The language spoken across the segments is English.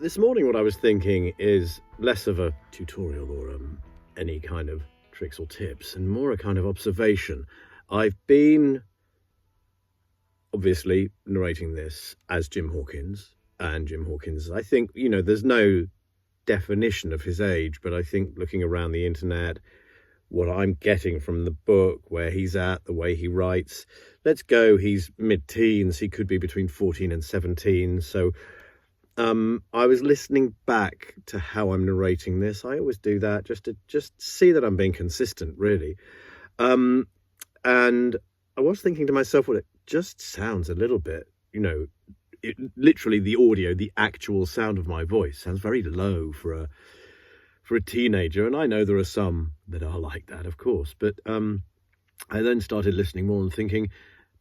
This morning what I was thinking is less of a tutorial or any kind of tricks or tips, and more a kind of observation. I've been obviously narrating this as Jim Hawkins, and Jim Hawkins, I think, there's no definition of his age, but I think looking around the internet, what I'm getting from the book, where he's at, the way he writes, let's go, he's mid-teens, he could be between 14 and 17, so I was listening back to how I'm narrating this. I always do that just to see that I'm being consistent, really. And I was thinking to myself, well, it just sounds a little bit, literally the audio, the actual sound of my voice sounds very low for a teenager. And I know there are some that are like that, of course. But I then started listening more and thinking,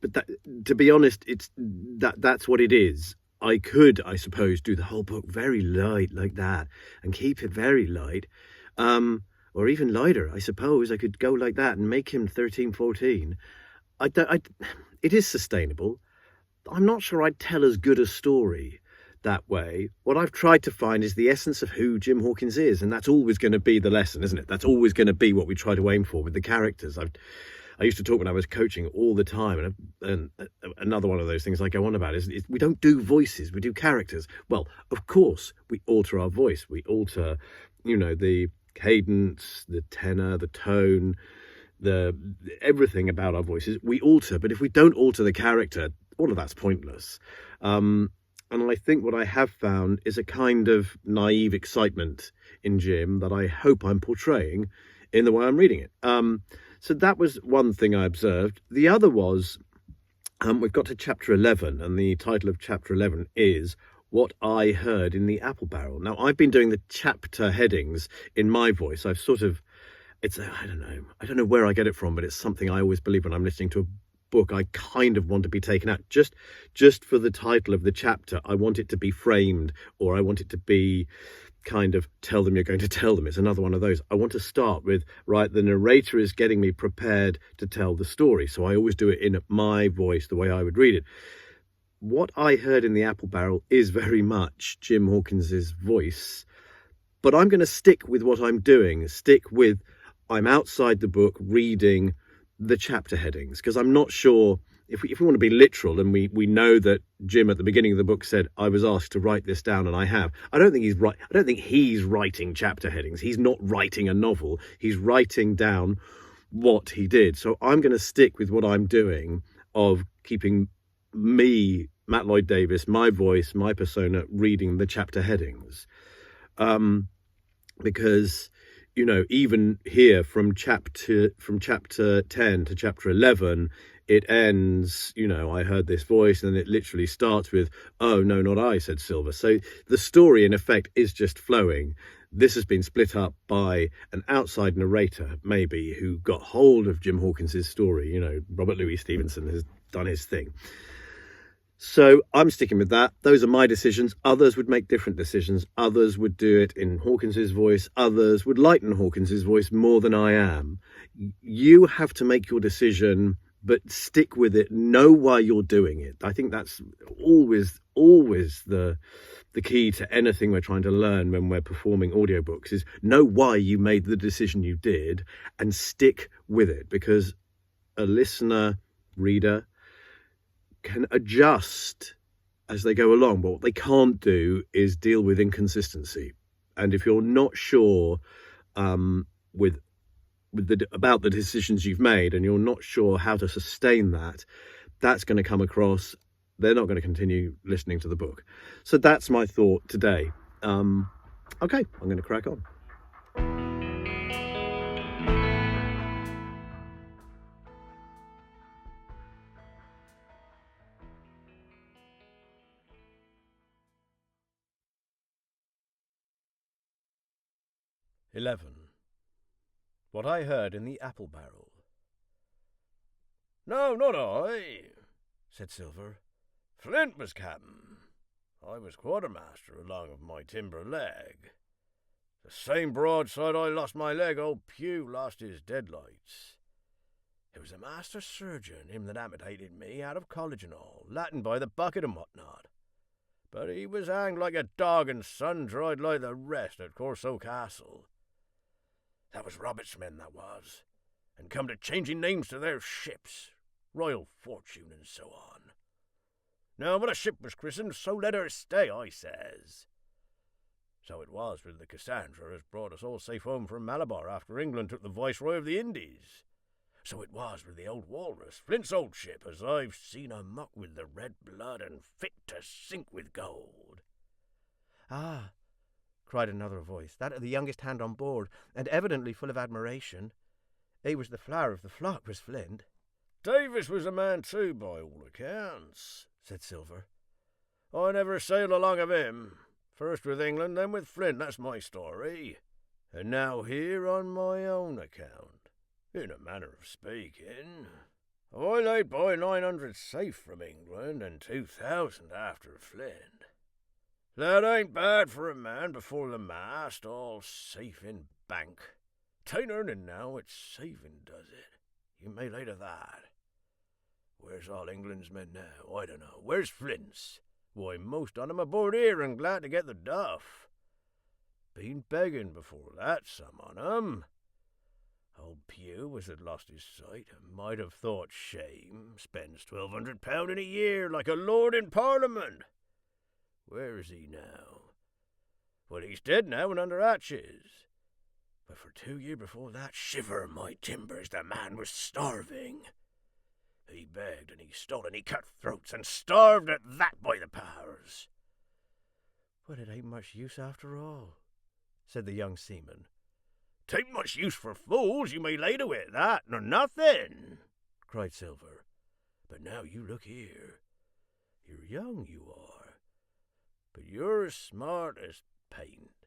but that, to be honest, that's what it is. I could, I suppose, do the whole book very light like that and keep it very light, or even lighter. I suppose I could go like that and make him 13, 14. It is sustainable. I'm not sure I'd tell as good a story that way. What I've tried to find is the essence of who Jim Hawkins is, and that's always going to be the lesson, isn't it? That's always going to be what we try to aim for with the characters. I used to talk when I was coaching all the time, and another one of those things I go on about is we don't do voices, we do characters. Well, of course, we alter our voice. We alter, the cadence, the tenor, the tone, everything about our voices. We alter, but if we don't alter the character, all of that's pointless. And I think what I have found is a kind of naive excitement in Jim that I hope I'm portraying in the way I'm reading it. So that was one thing I observed. The other was, we've got to chapter 11, and the title of chapter 11 is What I Heard in the Apple Barrel. Now, I've been doing the chapter headings in my voice. I don't know where I get it from, but it's something I always believe when I'm listening to a book. I kind of want to be taken out just for the title of the chapter. I want it to be framed, or I want it to be kind of tell them you're going to tell them. It's another one of those. I want to start with, right, the narrator is getting me prepared to tell the story. So I always do it in my voice, the way I would read it. What I Heard in the Apple Barrel is very much Jim Hawkins's voice, but I'm going to stick with what I'm doing. I'm outside the book reading the chapter headings, because I'm not sure if we want to be literal, and we know that Jim at the beginning of the book said, I was asked to write this down, and I have. I don't think he's writing chapter headings. He's not writing a novel. He's writing down what he did. So I'm going to stick with what I'm doing of keeping me, Matt Lloyd Davies, my voice, my persona, reading the chapter headings. Because even here from chapter 10 to chapter 11, it ends, I heard this voice, and it literally starts with, oh, no, not I, said Silver. So the story, in effect, is just flowing. This has been split up by an outside narrator, maybe, who got hold of Jim Hawkins's story. Robert Louis Stevenson has done his thing. So I'm sticking with that. Those are my decisions. Others would make different decisions. Others would do it in Hawkins's voice. Others would lighten Hawkins's voice more than I am. You have to make your decision, but stick with it. Know why you're doing it. I think that's always the key to anything we're trying to learn when we're performing audiobooks, is know why you made the decision you did and stick with it, because a listener, reader, can adjust as they go along, but what they can't do is deal with inconsistency. And if you're not sure about the decisions you've made, and you're not sure how to sustain that, that's going to come across. They're not going to continue listening to the book. So that's my thought today. Okay, I'm going to crack on. What I Heard in the Apple Barrel. No, not I, said Silver. Flint was captain. I was quartermaster along of my timber leg. The same broadside I lost my leg, old Pew lost his deadlights. It was a master surgeon, him that amputated me out of college and all, Latin by the bucket and whatnot. but he was hanged like a dog and sun-dried like the rest at Corso Castle. That was Robert's men, that was, and come to changing names to their ships, Royal Fortune and so on. Now, when a ship was christened, so let her stay, I says. So it was with the Cassandra as brought us all safe home from Malabar after England took the Viceroy of the Indies. So it was with the old Walrus, Flint's old ship, as I've seen her muck with the red blood and fit to sink with gold. Ah, cried another voice, that of the youngest hand on board, and evidently full of admiration. He was the flower of the flock, was Flint. Davies was a man too, by all accounts, said Silver. I never sailed along of him. First with England, then with Flint, that's my story. And now here on my own account, in a manner of speaking. I laid by 900 safe from England and 2,000 after Flint. That ain't bad for a man before the mast, all safe in bank. 'Tain't earning now, it's saving does it. You may lay to that. Where's all England's men now? I don't know. Where's Flint's? Why, most on 'em aboard here and glad to get the duff. Been begging before that, some on 'em. Old Pugh, as had lost his sight, might have thought shame, spends £1,200 in a year like a lord in Parliament. Where is he now? Well, he's dead now and under hatches. But for 2 years before that, shiver my timbers, the man was starving. He begged and he stole and he cut throats and starved at that, by the powers. But it ain't much use after all, said the young seaman. 'Tain't much use for fools, you may lay to it, that, nor nothing, cried Silver. But now you look here. You're young, you are, but you're as smart as paint.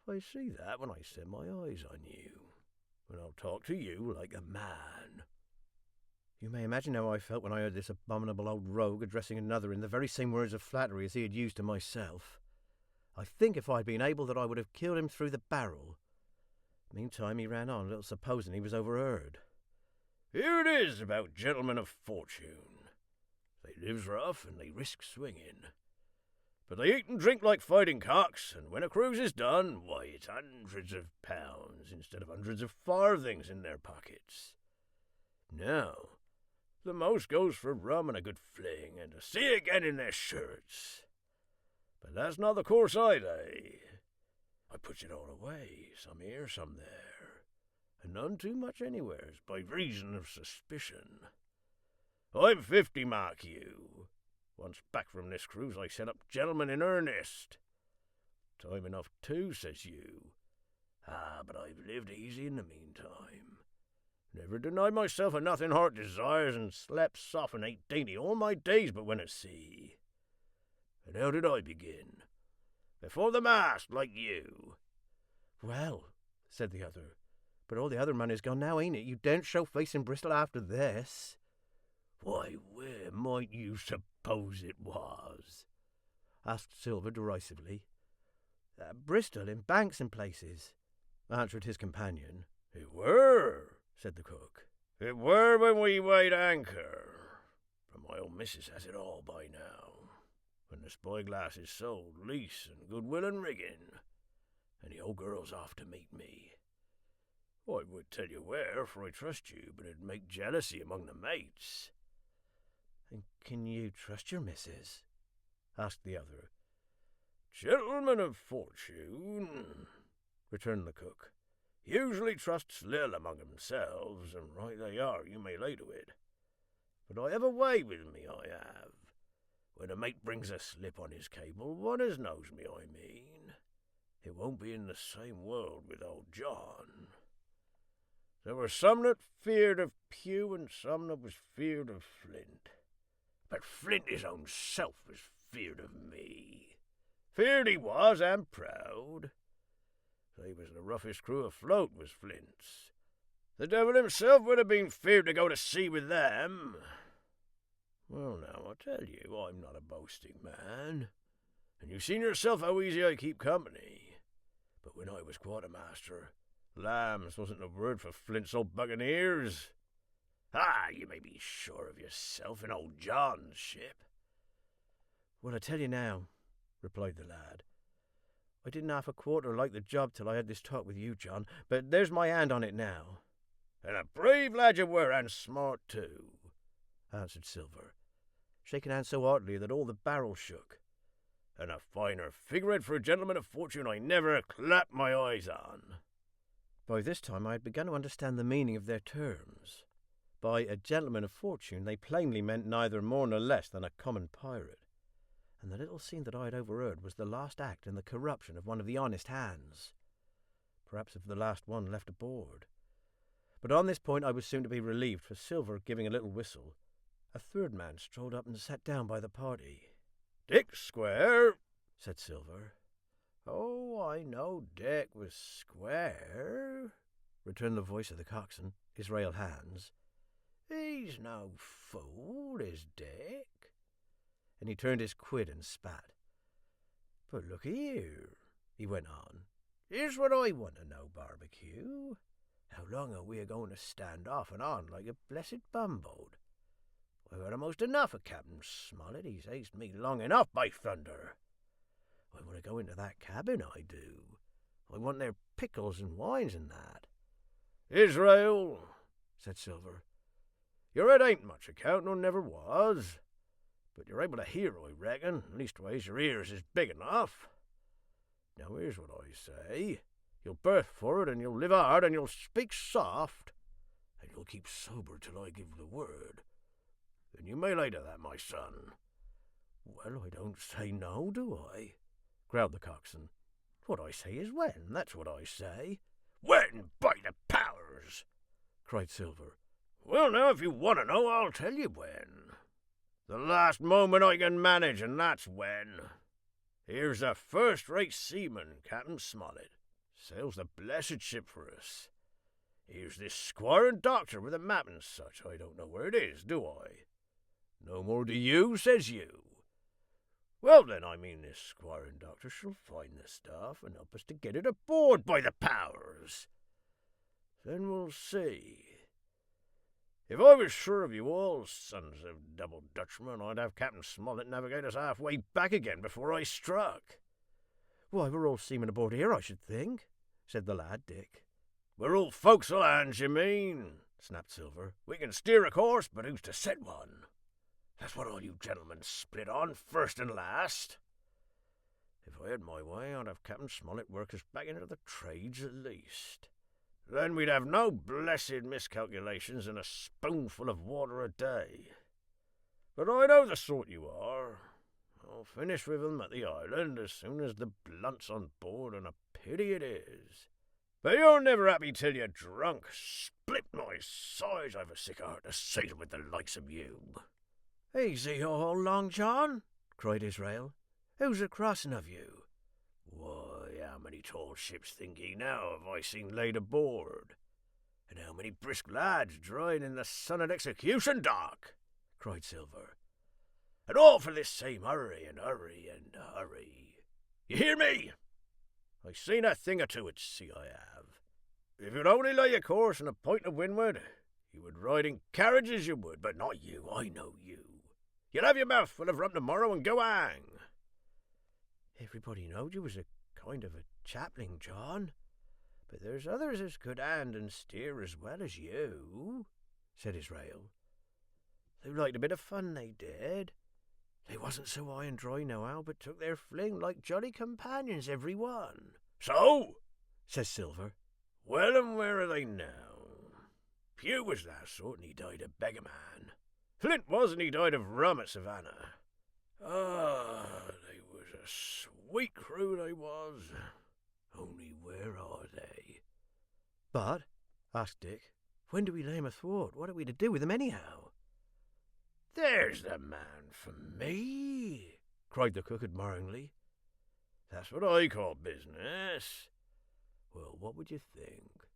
I see that when I set my eyes on you, and I'll talk to you like a man. You may imagine how I felt when I heard this abominable old rogue addressing another in the very same words of flattery as he had used to myself. I think if I'd been able that I would have killed him through the barrel. Meantime he ran on, little supposing he was overheard. Here it is about gentlemen of fortune. They lives rough and they risk swinging. But they eat and drink like fighting cocks, and when a cruise is done, why, it's hundreds of pounds instead of hundreds of farthings in their pockets. Now, the most goes for rum and a good fling, and to sea again in their shirts. But that's not the course I lay. I puts it all away, some here, some there, and none too much anywheres, by reason of suspicion. I'm 50, mark you. Once back from this cruise, I set up gentlemen in earnest. Time enough too, says you. Ah, but I've lived easy in the meantime. Never denied myself a nothing heart desires, and slept soft and ate dainty all my days but when at sea. And how did I begin? Before the mast, like you. Well, said the other, but all the other money's gone now, ain't it? You daren't show face in Bristol after this. Why, where might you suppose it was? Asked Silver derisively. Bristol, in banks and places, answered his companion. It were, said the cook. It were when we weighed anchor. For my old missus has it all by now. When the spyglass is sold, lease and goodwill and rigging, and the old girl's off to meet me. I would tell you where, for I trust you, but it'd make jealousy among the mates. And can you trust your missus? Asked the other. Gentlemen of fortune, returned the cook, usually trusts little among themselves, and right they are, you may lay to it. But I have a way with me, I have. When a mate brings a slip on his cable, one as knows me, I mean. It won't be in the same world with old John. There were some that feared of Pugh, and some that was feared of Flint. But Flint his own self was feared of me. Feared he was, and proud. They was the roughest crew afloat, was Flint's. The devil himself would have been feared to go to sea with them. Well, now, I tell you, I'm not a boasting man, and you've seen yourself how easy I keep company. But when I was quartermaster, lambs wasn't a word for Flint's old buccaneers. Ah, you may be sure of yourself in old John's ship. "Well, I tell you now," replied the lad. "I didn't half a quarter like the job till I had this talk with you, John, but there's my hand on it now." "And a brave lad you were, and smart too," answered Silver, shaking hands so heartily that all the barrel shook. "And a finer figurehead for a gentleman of fortune I never clapped my eyes on." By this time I had begun to understand the meaning of their terms. By a gentleman of fortune they plainly meant neither more nor less than a common pirate, and the little scene that I had overheard was the last act in the corruption of one of the honest hands, perhaps of the last one left aboard. But on this point I was soon to be relieved, for Silver, giving a little whistle, a third man strolled up and sat down by the party. "Dick Square," said Silver. "Oh, I know Dick was square," returned the voice of the coxswain, Israel Hands. "He's no fool, is Dick." And he turned his quid and spat. "But look here," he went on. "Here's what I want to know, Barbecue. How long are we going to stand off and on like a blessed bumboat? I've had almost enough of Captain Smollett. He's aced me long enough, by thunder. I want to go into that cabin, I do. I want their pickles and wines and that." "Israel," said Silver, "your head ain't much account, nor never was. But you're able to hear, I reckon. Leastways, your ears is big enough. Now, here's what I say. You'll birth for it, and you'll live hard, and you'll speak soft, and you'll keep sober till I give the word. Then you may lay to that, my son." "Well, I don't say no, do I?" growled the coxswain. "What I say is when, that's what I say." "When, by the powers!" cried Silver. "Well, now, if you want to know, I'll tell you when. The last moment I can manage, and that's when. Here's a first-rate seaman, Captain Smollett. Sails the blessed ship for us. Here's this squire and doctor with a map and such. I don't know where it is, do I? No more do you, says you. Well, then, I mean this squire and doctor shall find the stuff and help us to get it aboard, by the powers. Then we'll see. If I was sure of you all, sons of double Dutchmen, I'd have Captain Smollett navigate us halfway back again before I struck." "Why, we're all seamen aboard here, I should think," said the lad, Dick. "We're all forecastle hands, you mean?" snapped Silver. "We can steer a course, but who's to set one? That's what all you gentlemen split on, first and last. If I had my way, I'd have Captain Smollett work us back into the trades at least. Then we'd have no blessed miscalculations and a spoonful of water a day. But I know the sort you are. I'll finish with them at the island as soon as the blunt's on board, and a pity it is. But you're never happy till you're drunk. Split my sides, I've a sick heart to sail with the likes of you." "Easy all, Long John," cried Israel. "Who's a crossing of you?" "Why, how many tall ships, think ye now, have I seen laid aboard? And how many brisk lads drying in the sun at execution dock?" cried Silver. "And all for this same hurry and hurry and hurry. You hear me? I've seen a thing or two at sea, I have. If you'd only lay your course and a point of windward, you would ride in carriages, you would, but not you, I know you. You'll have your mouth full of rum tomorrow and go hang." "Everybody knowed you was a kind of a chaplain, John. But there's others as could hand and steer as well as you," said Israel. "They liked a bit of fun, they did. They wasn't so high and dry nohow, but took their fling like jolly companions, every one." "So?" says Silver. "Well, and where are they now? Pugh was that sort, and he died a beggar man. Flint was, and he died of rum at Savannah. Ah, they was a sweet crew, they was. Only where are they?" "But," asked Dick, "when do we lay 'em athwart? What are we to do with 'em anyhow?" "There's the man for me," cried the cook admiringly. "That's what I call business. Well, what would you think?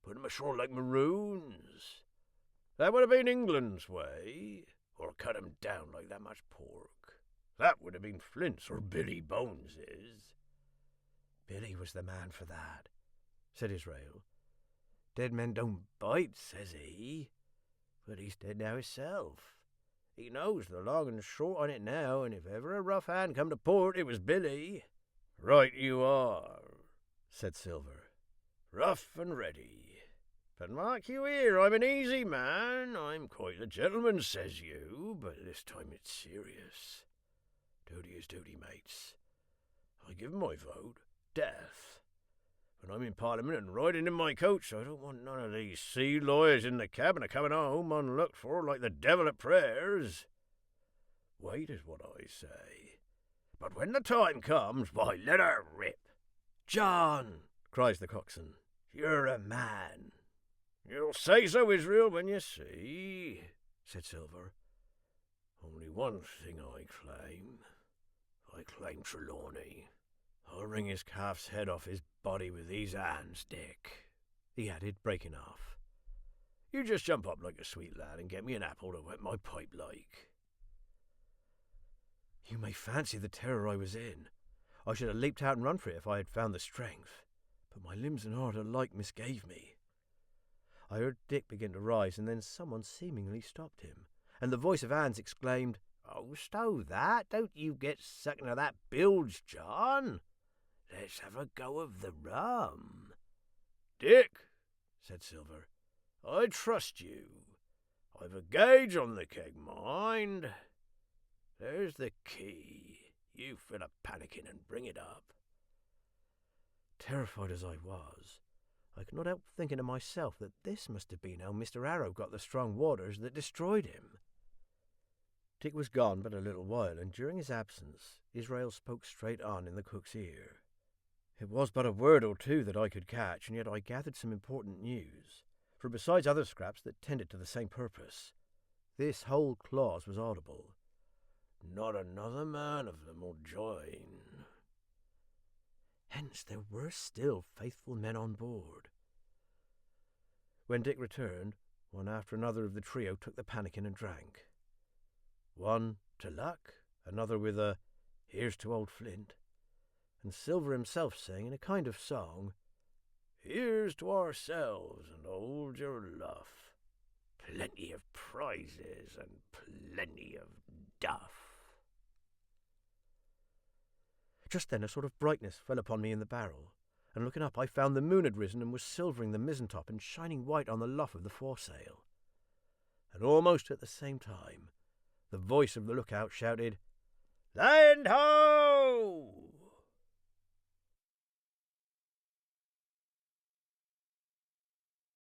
Put 'em ashore like maroons? That would have been England's way. Or cut 'em down like that much pork? That would have been Flint's or Billy Bones's." "Billy was the man for that," said Israel. "Dead men don't bite, says he. But he's dead now himself. He knows the long and short on it now, and if ever a rough hand come to port, it was Billy." "Right you are," said Silver. "Rough and ready. But mark you here, I'm an easy man. I'm quite a gentleman, says you, but this time it's serious. Duty is duty, mates. I give my vote, death. When I'm in Parliament and riding in my coach, I don't want none of these sea lawyers in the cabin a coming home unlooked for like the devil at prayers. Wait is what I say. But when the time comes, why, let her rip." "John," cries the coxswain, "you're a man." "You'll say so, Israel, when you see," said Silver. "Only one thing I claim. I claim Trelawney. I'll wring his calf's head off his body with these hands, Dick," he added, breaking off. "You just jump up like a sweet lad and get me an apple to wet my pipe like." You may fancy the terror I was in. I should have leaped out and run for it if I had found the strength, but my limbs and heart alike misgave me. I heard Dick begin to rise, and then someone seemingly stopped him, and the voice of Hans exclaimed, "Oh, stow that! Don't you get sucking of that bilge, John. Let's have a go of the rum." "Dick," said Silver, "I trust you. I've a gauge on the keg, mind. There's the key. You fill a pannikin and bring it up." Terrified as I was, I could not help thinking to myself that this must have been how Mr. Arrow got the strong waters that destroyed him. Dick was gone but a little while, and during his absence Israel spoke straight on in the cook's ear. It was but a word or two that I could catch, and yet I gathered some important news, for besides other scraps that tended to the same purpose, this whole clause was audible. "Not another man of them will join." Hence there were still faithful men on board. When Dick returned, one after another of the trio took the pannikin and drank. One to luck, another with a "Here's to old Flint," and Silver himself sang in a kind of song, "Here's to ourselves and hold your luff. Plenty of prizes and plenty of duff." Just then a sort of brightness fell upon me in the barrel, and looking up I found the moon had risen and was silvering the mizzen-top and shining white on the luff of the foresail. And almost at the same time the voice of the lookout shouted, "Land ho!"